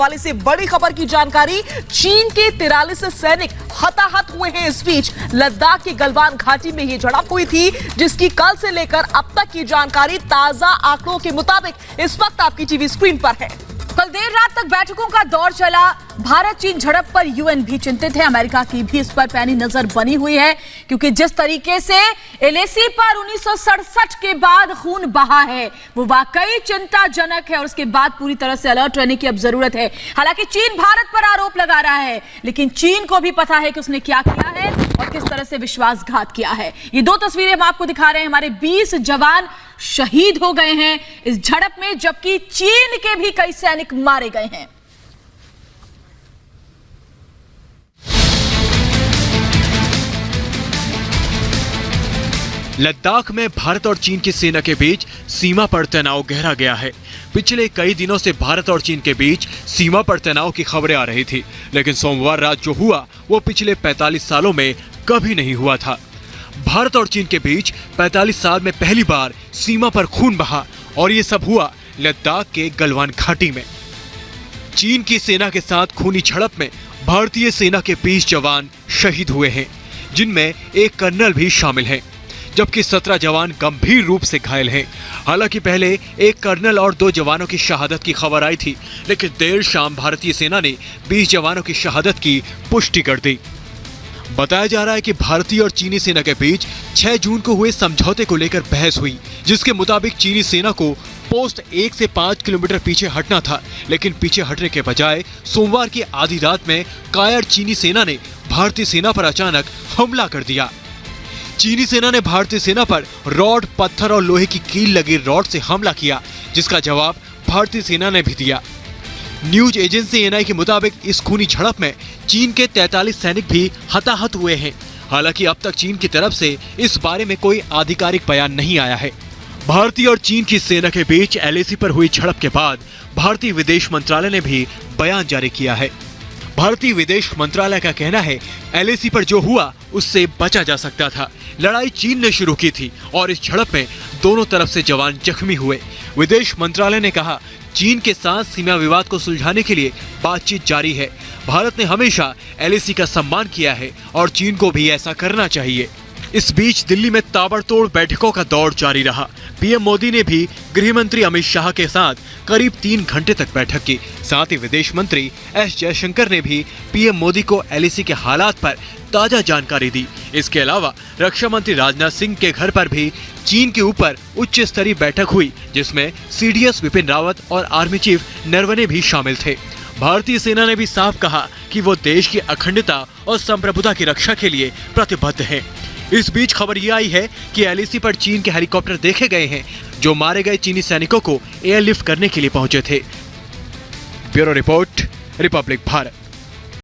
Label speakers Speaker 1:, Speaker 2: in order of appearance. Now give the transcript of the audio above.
Speaker 1: वाले से बड़ी खबर की जानकारी। चीन के 43 सैनिक हताहत हुए हैं। इस बीच लद्दाख की गलवान घाटी में ये झड़प हुई थी, जिसकी कल से लेकर अब तक की जानकारी ताजा आंकड़ों के मुताबिक इस वक्त आपकी टीवी स्क्रीन पर है।
Speaker 2: कल देर रात तक बैठकों का दौर चला। भारत चीन झड़प पर यूएन भी चिंतित है। अमेरिका की भी इस पर पैनी नजर बनी हुई है, क्योंकि जिस तरीके से एलएसी पर 1967 के बाद खून बहा है वो वाकई चिंताजनक है और उसके बाद पूरी तरह से अलर्ट रहने की अब जरूरत है। हालांकि चीन भारत पर आरोप लगा रहा है, लेकिन चीन को भी पता है कि उसने क्या किया है और किस तरह से विश्वासघात किया है। ये दो तस्वीरें हम आपको दिखा रहे हैं। हमारे 20 जवान शहीद हो गए हैं इस झड़प में, जबकि चीन के भी कई सैनिक मारे गए हैं।
Speaker 3: लद्दाख में भारत और चीन की सेना के बीच सीमा पर तनाव गहरा गया है। पिछले कई दिनों से भारत और चीन के बीच सीमा पर तनाव की खबरें आ रही थी, लेकिन सोमवार रात जो हुआ वो पिछले 45 सालों में कभी नहीं हुआ था। भारत और चीन के बीच 45 साल में पहली बार सीमा पर खून बहा और ये सब हुआ लद्दाख के गलवान घाटी में। चीन की सेना के साथ खूनी झड़प में भारतीय सेना के 20 जवान शहीद हुए हैं, जिनमें एक कर्नल भी शामिल है, जबकि 17 जवान गंभीर रूप से घायल हैं। हालांकि पहले एक कर्नल और 2 जवानों की शहादत की खबर आई थी, लेकिन देर शाम भारतीय सेना ने 20 जवानों की शहादत की पुष्टि कर दी। बताया जा रहा है कि भारतीय और चीनी सेना के बीच 6 जून को हुए समझौते को लेकर बहस हुई, जिसके मुताबिक चीनी सेना को पोस्ट 1 से 5 किलोमीटर पीछे हटना था, लेकिन पीछे हटने के बजाय सोमवार की आधी रात में कायर चीनी सेना ने भारतीय सेना पर अचानक हमला कर दिया। चीनी सेना ने भारतीय सेना पर रॉड, पत्थर और लोहे की कील लगी रॉड से हमला किया, जिसका जवाब भारतीय सेना ने भी दिया। न्यूज एजेंसी एनआई के मुताबिक इस खूनी झड़प में चीन के 43 सैनिक भी हताहत हुए हैं। हालांकि अब तक चीन की तरफ से इस बारे में कोई आधिकारिक बयान नहीं आया है। भारतीय और चीन की सेना के बीच एलएसी पर हुई झड़प के बाद भारतीय विदेश मंत्रालय ने भी बयान जारी किया है। भारतीय विदेश मंत्रालय का कहना है, एलएसी पर जो हुआ उससे बचा जा सकता था। लड़ाई चीन ने शुरू की थी और इस झड़प में दोनों तरफ से जवान जख्मी हुए। विदेश मंत्रालय ने कहा, चीन के साथ सीमा विवाद को सुलझाने के लिए बातचीत जारी है। भारत ने हमेशा एलएसी का सम्मान किया है और चीन को भी ऐसा करना चाहिए। इस बीच दिल्ली में ताबड़तोड़ बैठकों का दौर जारी रहा। पीएम मोदी ने भी गृह मंत्री अमित शाह के साथ करीब 3 घंटे तक बैठक की। साथ ही विदेश मंत्री एस जयशंकर ने भी पीएम मोदी को एलएसी के हालात पर ताजा जानकारी दी। इसके अलावा रक्षा मंत्री राजनाथ सिंह के घर पर भी चीन के ऊपर उच्च स्तरीय बैठक हुई, जिसमें सीडीएस विपिन रावत और आर्मी चीफ नरवणे भी शामिल थे। भारतीय सेना ने भी साफ कहा कि वो देश की अखंडता और संप्रभुता की रक्षा के लिए प्रतिबद्ध है। इस बीच खबर ये आई है कि एलएसी पर चीन के हेलीकॉप्टर देखे गए हैं, जो मारे गए चीनी सैनिकों को एयरलिफ्ट करने के लिए पहुंचे थे। Bureau report, Republic Bharat.